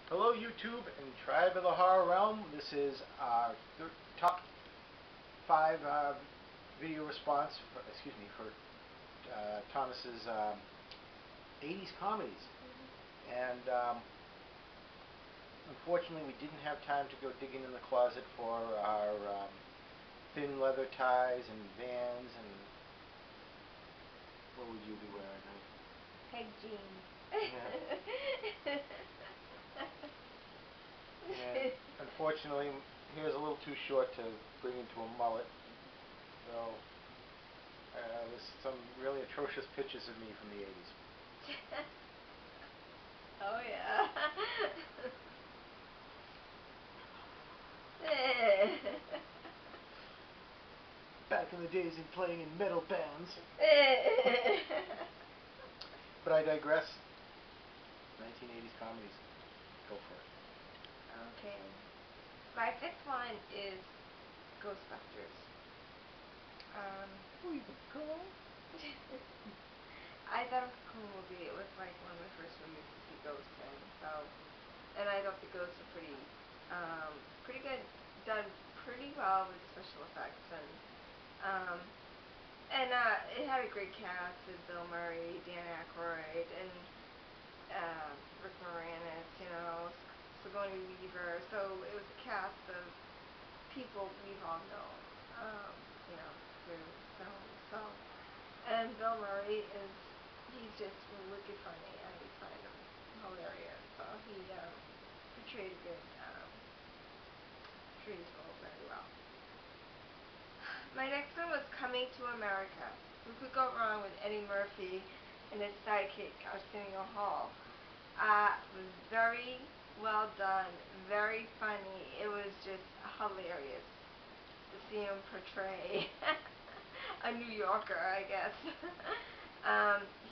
Hello YouTube and Tribe of the Horror Realm. This is our top 5 video response, for Thomas's 80s comedies. And unfortunately we didn't have time to go digging in the closet for our thin leather ties and Vans and what would you be wearing, honey? Peg jeans. Yeah. And unfortunately, he was a little too short to bring into a mullet. So, there's some really atrocious pictures of me from the 80s. Oh, yeah. Back in the days in playing in metal bands. But I digress. 1980s comedies. Go for it. Okay. My fifth one is Ghostbusters. Who you call? I thought it was a cool movie. It was like one of my first movies to see ghosts in. So, and I thought the ghosts were pretty good, done pretty well with special effects, and it had a great cast with Bill Murray, Dan Aykroyd, and Rick Moranis, Sigourney Weaver. So it was a cast of people we've all known, through film. So, and Bill Murray he's just wicked funny. I find him hilarious. So he portrayed his role very well. My next one was Coming to America. Who could go wrong with Eddie Murphy and his sidekick, Arsenio Hall? Was very well done, very funny. It was just hilarious to see him portray a New Yorker, I guess.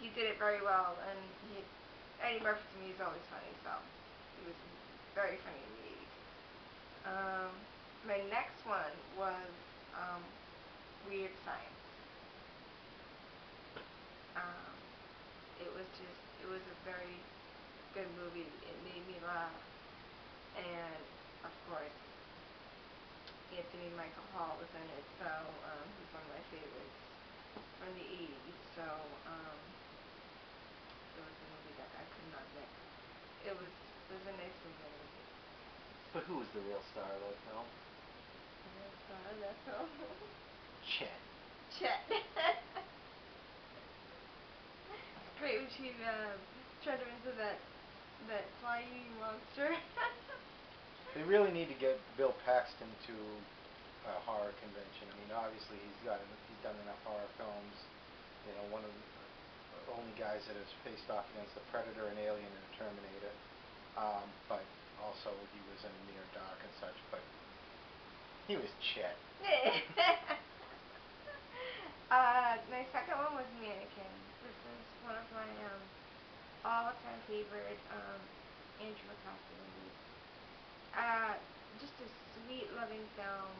He did it very well, and Eddie Murphy to me is always funny, so he was very funny in the 80s. My next one was Weird Science. It was a very good movie. It made me laugh, and of course, Anthony Michael Hall was in it, so he's one of my favorites from the 80s. So it was a movie that I could not miss. It was a nice movie. But who was the real star of that film? The real star of that film? Chet. It's great when she turned him into that flying monster. They really need to get Bill Paxton to a horror convention. I mean, obviously he's done enough horror films. One of the only guys that has faced off against the Predator and Alien and the Terminator. But also he was in Near Dark and such. But he was Chet. My second one was Mannequin. This is one of my all-time favorite Andrew McCarthy movies. Just a sweet, loving film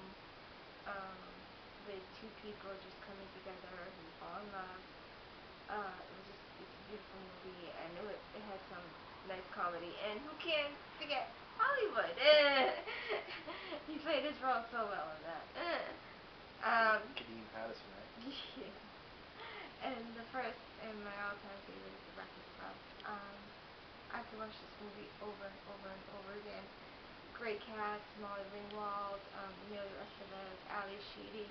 with two people just coming together who fall in love. It's a beautiful movie, and it had some nice comedy. And who can forget Hollywood? He played his role so well in that. Kadeem Patterson, right? Yeah. And the first and my all-time favorite is The Breakfast Club. I could watch this movie over and over and over again. Great cast: Molly Ringwald, Amelia Estevez, Ali Sheedy,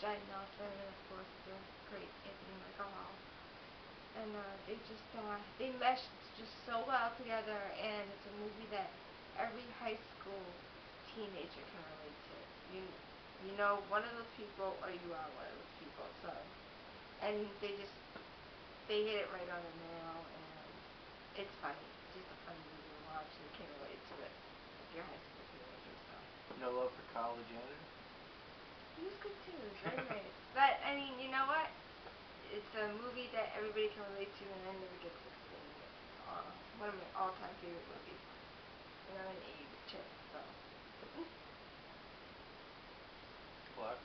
Judd Nelson, and of course the great Anthony Michael Hall. And they meshed just so well together, and it's a movie that every high school teenager can relate to. You know one of those people, or you are one of those people. So, and they hit it right on the nail, and it's funny. It's just a funny movie to watch, and you can relate to it if you're a high school teenager. So. No love for College Janitor? He was good too. It was very nice. But I mean, you know what? It's a movie that everybody can relate to, and I never get sick of seeing it. One of my all-time favorite movies. And I'm an 80s chick, so. Clock.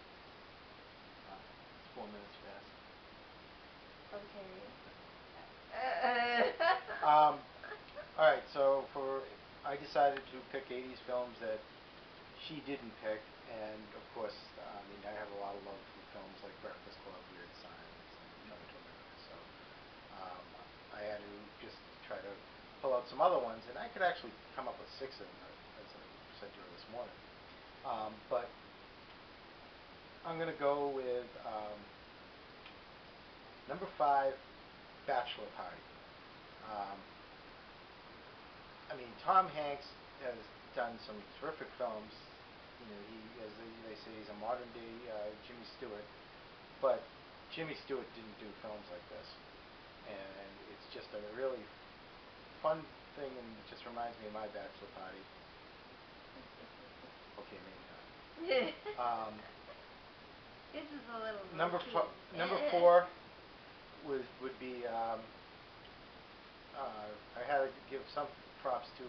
It's 4 minutes fast. Okay. Alright, so for I decided to pick 80s films that she didn't pick, and of course, I mean, I have a lot of love for films like Breakfast Club, Weird Science, and Coming to America, so um, I had to just try to pull out some other ones, and I could actually come up with 6 of them, as I said to her this morning. But I'm going to go with number 5, Bachelor Party. Um, I mean, Tom Hanks has done some terrific films. You know, as they say, he's a modern day Jimmy Stewart. But Jimmy Stewart didn't do films like this, and it's just a really fun thing, and it just reminds me of my bachelor party. Okay, maybe not. This is a little Number low-key. number 4 would be I had to give some props to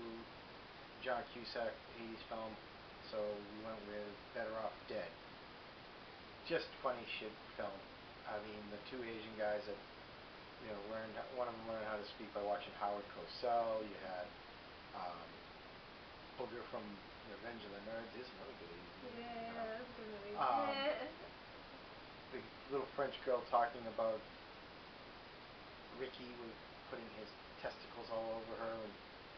John Cusack, 80s film, so we went with Better Off Dead. Just funny shit film. I mean, the 2 Asian guys that, you know, one of them learned how to speak by watching Howard Cosell. You had Booger from Revenge of the Nerds. Is another good 80s movie. Yeah, that's a good movie. The little French girl talking about Ricky with putting his testicles all over her, and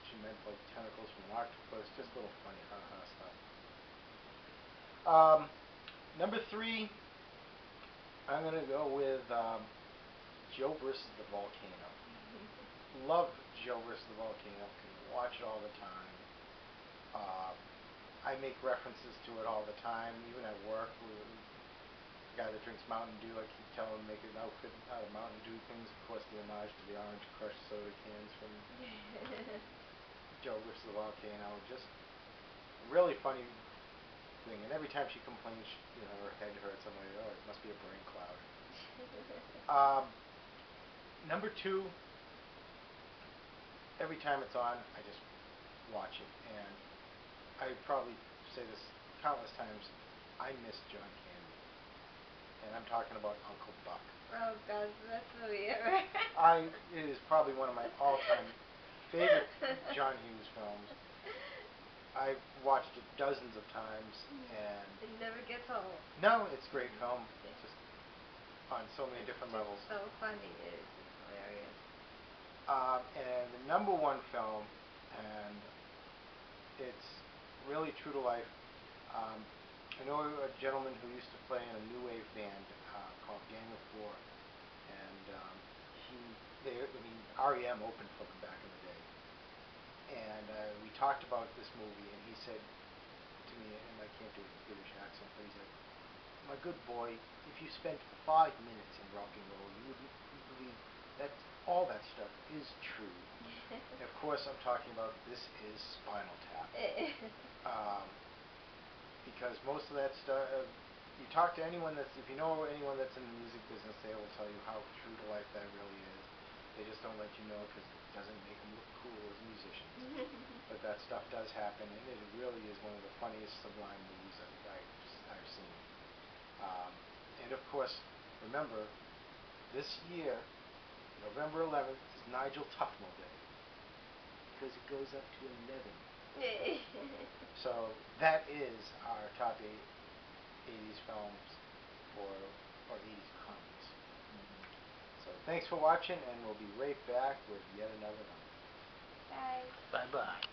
she meant like tentacles from an octopus. Just a little funny stuff. Number 3, I'm gonna go with Joe versus the Volcano. Love Joe versus the Volcano. Can watch it all the time. I make references to it all the time, even at work. The guy that drinks Mountain Dew, I keep telling him to make an outfit out of Mountain Dew things. Of course, the homage to the Orange Crush soda cans from Joe versus the Volcano. Just a really funny thing. And every time she complains, you know, her head hurts. I'm like, oh, it must be a brain cloud. Number 2, every time it's on, I just watch it. And I probably say this countless times, I miss John Candy. And I'm talking about Uncle Buck. Oh, God, that's movie ever. It is probably one of my all-time favorite John Hughes films. I've watched it dozens of times, and it never gets old. No, it's a great film. It's just on so many different levels. So funny. It is hilarious. And the number 1 film, and it's really true to life. I know a gentleman who used to play in a new wave band called Gang of 4, and REM opened for them back in the day. And we talked about this movie, and he said to me, and I can't do a British accent, but he said, "My good boy, if you spent 5 minutes in rock and roll, you wouldn't believe that all that stuff is true." And of course, I'm talking about This Is Spinal Tap. Because most of that stuff, you talk to anyone if you know anyone that's in the music business, they will tell you how true to life that really is. They just don't let you know because it doesn't make them look cool as musicians. But that stuff does happen, and it really is one of the funniest sublime movies I've seen. And of course, remember, this year, November 11th, is Nigel Tufnell Day, because it goes up to 11. So that is our top 8 80s films or 80s comedies. So thanks for watching, and we'll be right back with yet another one. Bye. Bye-bye.